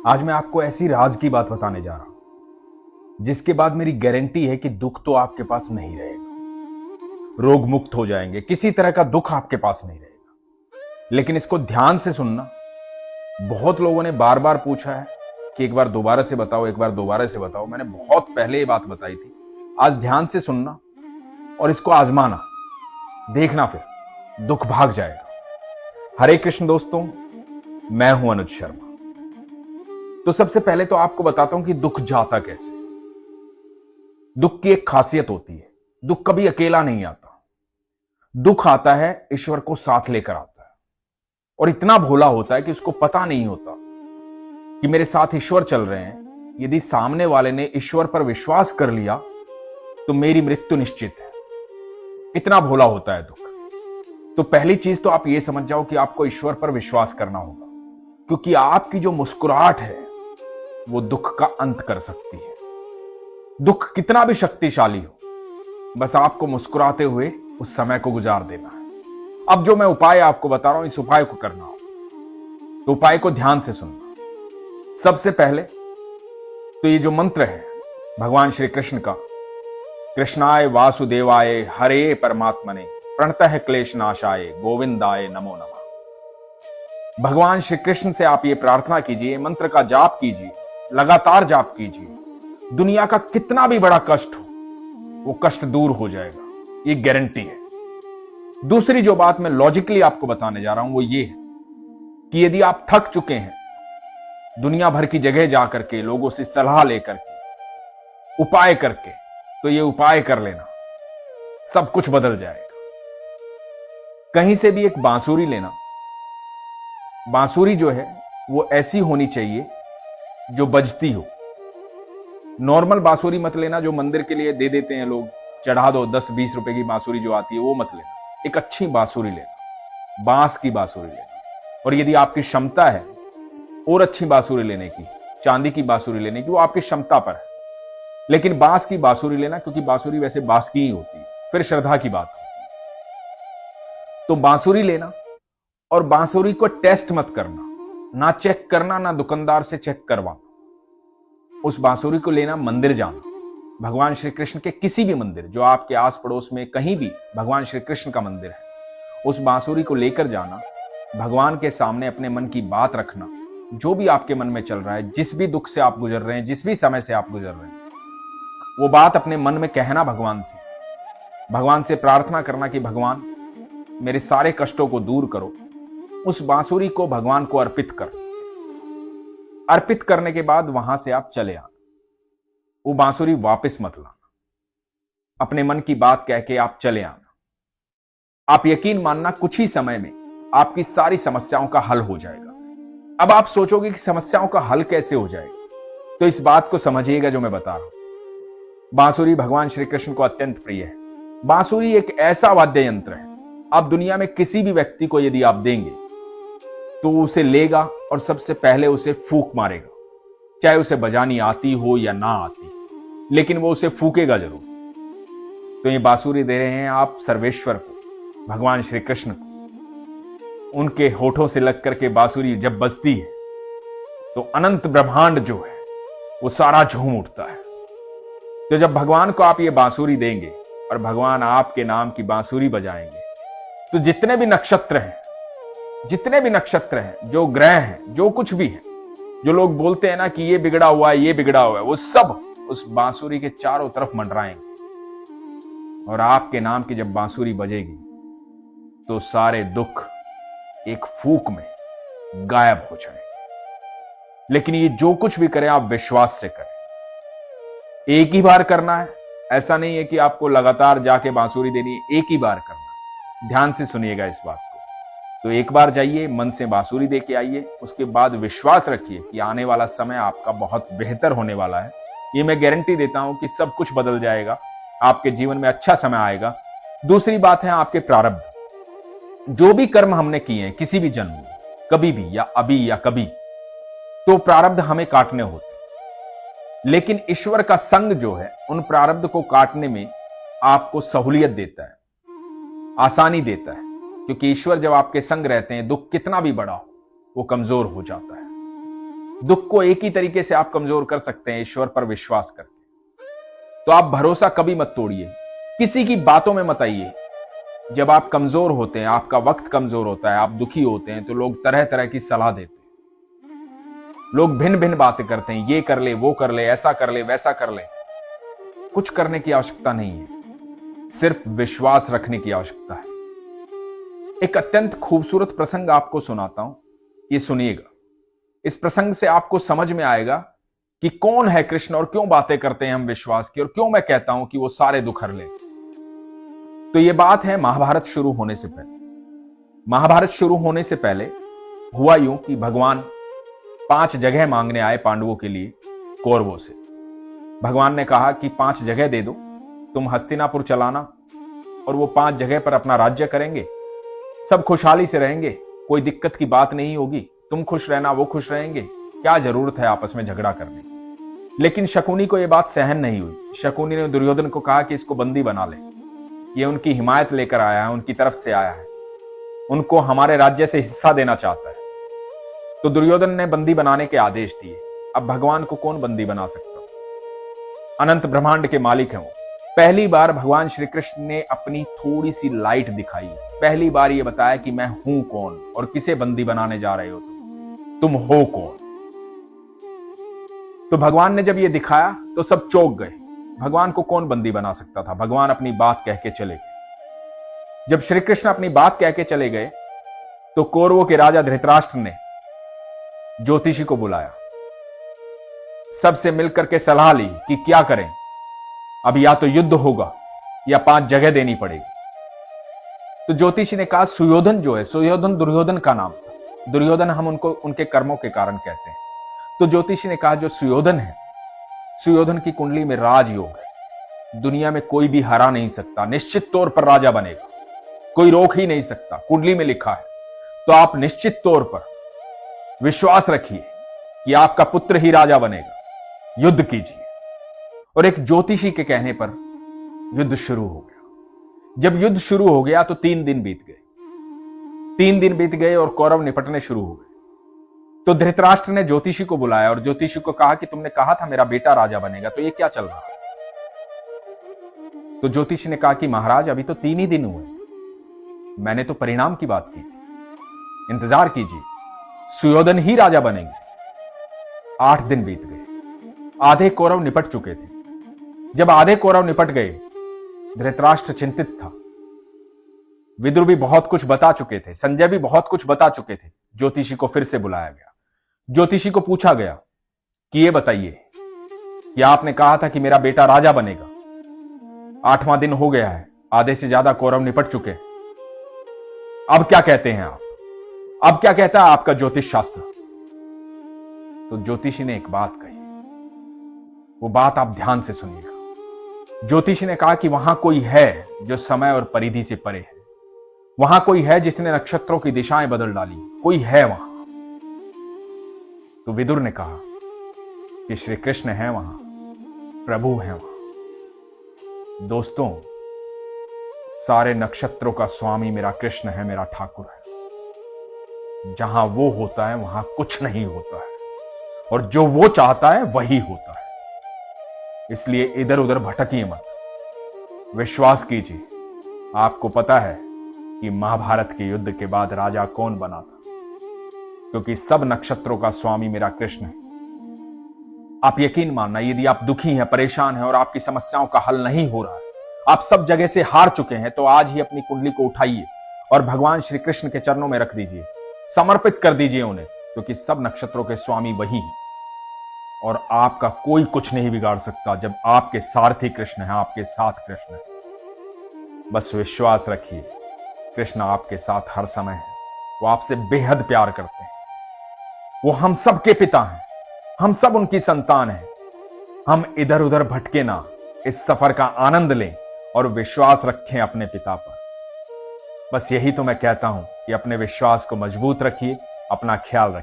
आज मैं आपको ऐसी राज की बात बताने जा रहा हूं जिसके बाद मेरी गारंटी है कि दुख तो आपके पास नहीं रहेगा, रोग मुक्त हो जाएंगे, किसी तरह का दुख आपके पास नहीं रहेगा। लेकिन इसको ध्यान से सुनना। बहुत लोगों ने बार बार पूछा है कि एक बार दोबारा से बताओ, एक बार दोबारा से बताओ। मैंने बहुत पहले ये बात बताई थी। आज ध्यान से सुनना और इसको आजमाना, देखना, फिर दुख भाग जाएगा। हरे कृष्ण दोस्तों, मैं हूं अनुज शर्मा। तो सबसे पहले तो आपको बताता हूं कि दुख जाता कैसे। दुख की एक खासियत होती है, दुख कभी अकेला नहीं आता। दुख आता है ईश्वर को साथ लेकर आता है, और इतना भोला होता है कि उसको पता नहीं होता कि मेरे साथ ईश्वर चल रहे हैं। यदि सामने वाले ने ईश्वर पर विश्वास कर लिया तो मेरी मृत्यु निश्चित है। इतना भोला होता है दुख। तो पहली चीज तो आप यह समझ जाओ कि आपको ईश्वर पर विश्वास करना होगा, क्योंकि आपकी जो मुस्कुराहट है वो दुख का अंत कर सकती है। दुख कितना भी शक्तिशाली हो, बस आपको मुस्कुराते हुए उस समय को गुजार देना है। अब जो मैं उपाय आपको बता रहा हूं, इस उपाय को करना हो तो उपाय को ध्यान से सुनना। सबसे पहले तो ये जो मंत्र है भगवान श्री कृष्ण का, कृष्णाय वासुदेवाय हरे परमात्मने प्रणतः क्लेश नाशाय गोविंदाय नमो नमः। भगवान श्री कृष्ण से आप ये प्रार्थना कीजिए, मंत्र का जाप कीजिए, लगातार जाप कीजिए। दुनिया का कितना भी बड़ा कष्ट हो, वो कष्ट दूर हो जाएगा, ये गारंटी है। दूसरी जो बात मैं लॉजिकली आपको बताने जा रहा हूं वो ये है कि यदि आप थक चुके हैं दुनिया भर की जगह जाकर के, लोगों से सलाह लेकर के, उपाय करके, तो ये उपाय कर लेना, सब कुछ बदल जाएगा। कहीं से भी एक बांसुरी लेना। बांसुरी जो है वो ऐसी होनी चाहिए जो बजती हो। नॉर्मल बांसुरी मत लेना जो मंदिर के लिए दे देते हैं लोग, चढ़ा दो 10-20 रुपए की बांसुरी जो आती है, वो मत लेना। एक अच्छी बांसुरी लेना, बांस की बांसुरी लेना। और यदि आपकी क्षमता है और अच्छी बांसुरी लेने की, चांदी की बांसुरी लेने की, वो आपकी क्षमता पर है, लेकिन बांस की बांसुरी लेना, क्योंकि बांसुरी वैसे बांस की ही होती है, फिर श्रद्धा की बात होती है। तो बांसुरी लेना, और बांसुरी को टेस्ट मत करना, ना चेक करना, ना दुकानदार से चेक करवाना। उस बांसुरी को लेना, मंदिर जाना, भगवान श्री कृष्ण के किसी भी मंदिर जो आपके आस पड़ोस में कहीं भी भगवान श्री कृष्ण का मंदिर है, उस बांसुरी को लेकर जाना, भगवान के सामने अपने मन की बात रखना, जो भी आपके मन में चल रहा है, जिस भी दुख से आप गुजर रहे हैं, जिस भी समय से आप गुजर रहे हैं, वो बात अपने मन में कहना भगवान से प्रार्थना करना कि भगवान मेरे सारे कष्टों को दूर करो। उस बांसुरी को भगवान को अर्पित करने के बाद वहां से आप चले आना। वो बांसुरी वापस मत लाना। अपने मन की बात कह के आप चले आना। आप यकीन मानना, कुछ ही समय में आपकी सारी समस्याओं का हल हो जाएगा। अब आप सोचोगे कि समस्याओं का हल कैसे हो जाएगा, तो इस बात को समझिएगा जो मैं बता रहा हूं। बांसुरी भगवान श्री कृष्ण को अत्यंत प्रिय है। बांसुरी एक ऐसा वाद्य यंत्र है, आप दुनिया में किसी भी व्यक्ति को यदि आप देंगे तो उसे लेगा और सबसे पहले उसे फूंक मारेगा, चाहे उसे बजानी आती हो या ना आती, लेकिन वो उसे फूकेगा जरूर। तो ये बांसुरी दे रहे हैं आप सर्वेश्वर को, भगवान श्री कृष्ण को। उनके होठों से लग करके बांसुरी जब बजती है तो अनंत ब्रह्मांड जो है वो सारा झूम उठता है। तो जब भगवान को आप ये बांसुरी देंगे और भगवान आपके नाम की बांसुरी बजाएंगे, तो जितने भी नक्षत्र हैं, जो ग्रह हैं, जो कुछ भी है, जो लोग बोलते हैं ना कि ये बिगड़ा हुआ है, ये बिगड़ा हुआ है, वो सब उस बांसुरी के चारों तरफ मंडराएंगे। और आपके नाम की जब बांसुरी बजेगी तो सारे दुख एक फूंक में गायब हो जाएंगे। लेकिन ये जो कुछ भी करें आप विश्वास से करें। एक ही बार करना है, ऐसा नहीं है कि आपको लगातार जाके बांसुरी देनी है, एक ही बार करना। ध्यान से सुनिएगा इस बात को। तो एक बार जाइए, मन से बांसुरी दे के आइए, उसके बाद विश्वास रखिए कि आने वाला समय आपका बहुत बेहतर होने वाला है। ये मैं गारंटी देता हूं कि सब कुछ बदल जाएगा, आपके जीवन में अच्छा समय आएगा। दूसरी बात है आपके प्रारब्ध। जो भी कर्म हमने किए हैं किसी भी जन्म में, कभी भी या अभी या कभी, तो प्रारब्ध हमें काटने होते, लेकिन ईश्वर का संग जो है उन प्रारब्ध को काटने में आपको सहूलियत देता है, आसानी देता है। क्योंकि ईश्वर जब आपके संग रहते हैं, दुख कितना भी बड़ा हो वो कमजोर हो जाता है। दुख को एक ही तरीके से आप कमजोर कर सकते हैं, ईश्वर पर विश्वास करके। तो आप भरोसा कभी मत तोड़िए, किसी की बातों में मत आइए। जब आप कमजोर होते हैं, आपका वक्त कमजोर होता है, आप दुखी होते हैं, तो लोग तरह तरह की सलाह देते हैं, लोग भिन्न भिन्न बातें करते हैं, ये कर ले, वो कर ले, ऐसा कर ले, वैसा कर ले। कुछ करने की आवश्यकता नहीं है, सिर्फ विश्वास रखने की आवश्यकता है। एक अत्यंत खूबसूरत प्रसंग आपको सुनाता हूं, ये सुनिएगा। इस प्रसंग से आपको समझ में आएगा कि कौन है कृष्ण और क्यों बातें करते हैं हम विश्वास की, और क्यों मैं कहता हूं कि वो सारे दुख हर ले। तो ये बात है महाभारत शुरू होने से पहले। महाभारत शुरू होने से पहले हुआ यूं कि भगवान 5 जगह मांगने आए पांडवों के लिए कौरवों से। भगवान ने कहा कि 5 जगह दे दो, तुम हस्तिनापुर चलाना, और वो 5 जगह पर अपना राज्य करेंगे, सब खुशहाली से रहेंगे, कोई दिक्कत की बात नहीं होगी, तुम खुश रहना, वो खुश रहेंगे, क्या जरूरत है आपस में झगड़ा करने की। लेकिन शकुनी को यह बात सहन नहीं हुई। शकुनी ने दुर्योधन को कहा कि इसको बंदी बना ले, ये उनकी हिमायत लेकर आया है, उनकी तरफ से आया है, उनको हमारे राज्य से हिस्सा देना चाहता है। तो दुर्योधन ने बंदी बनाने के आदेश दिए। अब भगवान को कौन बंदी बना सकता? अनंत ब्रह्मांड के मालिक हैं वो। पहली बार भगवान श्री कृष्ण ने अपनी थोड़ी सी लाइट दिखाई, पहली बार ये बताया कि मैं हूं कौन और किसे बंदी बनाने जा रहे हो तुम हो कौन। तो भगवान ने जब ये दिखाया तो सब चौंक गए। भगवान को कौन बंदी बना सकता था? भगवान अपनी बात कह के चले गए। जब श्री कृष्ण अपनी बात कह के चले गए तो कौरवों के राजा धृतराष्ट्र ने ज्योतिषी को बुलाया, सबसे मिलकर के सलाह ली कि क्या करें, अब या तो युद्ध होगा या 5 जगह देनी पड़ेगी। तो ज्योतिषी ने कहा सुयोधन जो है, सुयोधन दुर्योधन का नाम था, दुर्योधन हम उनको उनके कर्मों के कारण कहते हैं। तो ज्योतिषी ने कहा जो सुयोधन है, सुयोधन की कुंडली में राजयोग है, दुनिया में कोई भी हरा नहीं सकता, निश्चित तौर पर राजा बनेगा, कोई रोक ही नहीं सकता, कुंडली में लिखा है। तो आप निश्चित तौर पर विश्वास रखिए कि आपका पुत्र ही राजा बनेगा, युद्ध कीजिए। और एक ज्योतिषी के कहने पर युद्ध शुरू हो गया। जब युद्ध शुरू हो गया तो 3 दिन बीत गए। 3 दिन बीत गए और कौरव निपटने शुरू हो गए। तो धृतराष्ट्र ने ज्योतिषी को बुलाया और ज्योतिषी को कहा कि तुमने कहा था मेरा बेटा राजा बनेगा, तो ये क्या चल रहा है? तो ज्योतिषी ने कहा कि महाराज अभी तो 3 ही दिन हुए, मैंने तो परिणाम की बात की थी, इंतजार कीजिए, सुयोधन ही राजा बनेंगे। 8 दिन बीत गए, आधे कौरव निपट चुके थे। जब आधे कौरव निपट गए, धृतराष्ट्र चिंतित था। विदुर भी बहुत कुछ बता चुके थे, संजय भी बहुत कुछ बता चुके थे। ज्योतिषी को फिर से बुलाया गया। ज्योतिषी को पूछा गया कि ये बताइए कि आपने कहा था कि मेरा बेटा राजा बनेगा, 8वां दिन हो गया है, आधे से ज्यादा कौरव निपट चुके हैं, अब क्या कहते हैं आप? अब क्या कहता है आपका ज्योतिष शास्त्र? तो ज्योतिषी ने एक बात कही, वो बात आप ध्यान से सुनिएगा। ज्योतिषी ने कहा कि वहां कोई है जो समय और परिधि से परे है, वहां कोई है जिसने नक्षत्रों की दिशाएं बदल डाली, कोई है वहां। तो विदुर ने कहा कि श्री कृष्ण है वहां, प्रभु है वहां। दोस्तों, सारे नक्षत्रों का स्वामी मेरा कृष्ण है, मेरा ठाकुर है। जहां वो होता है वहां कुछ नहीं होता है, और जो वो चाहता है वही होता है। इसलिए इधर उधर भटकिए मत, विश्वास कीजिए। आपको पता है कि महाभारत के युद्ध के बाद राजा कौन बना था? क्योंकि सब नक्षत्रों का स्वामी मेरा कृष्ण है। आप यकीन मानना, यदि आप दुखी हैं, परेशान हैं और आपकी समस्याओं का हल नहीं हो रहा है, आप सब जगह से हार चुके हैं, तो आज ही अपनी कुंडली को उठाइए और भगवान श्री कृष्ण के चरणों में रख दीजिए, समर्पित कर दीजिए उन्हें, क्योंकि सब नक्षत्रों के स्वामी वही हैं और आपका कोई कुछ नहीं बिगाड़ सकता जब आपके सारथी कृष्ण है, आपके साथ कृष्ण है। बस विश्वास रखिए, कृष्ण आपके साथ हर समय है। वो आपसे बेहद प्यार करते हैं, वो हम सब के पिता हैं, हम सब उनकी संतान हैं। हम इधर उधर भटके ना, इस सफर का आनंद लें और विश्वास रखें अपने पिता पर। बस यही तो मैं कहता हूं कि अपने विश्वास को मजबूत रखिए, अपना ख्याल रखिए।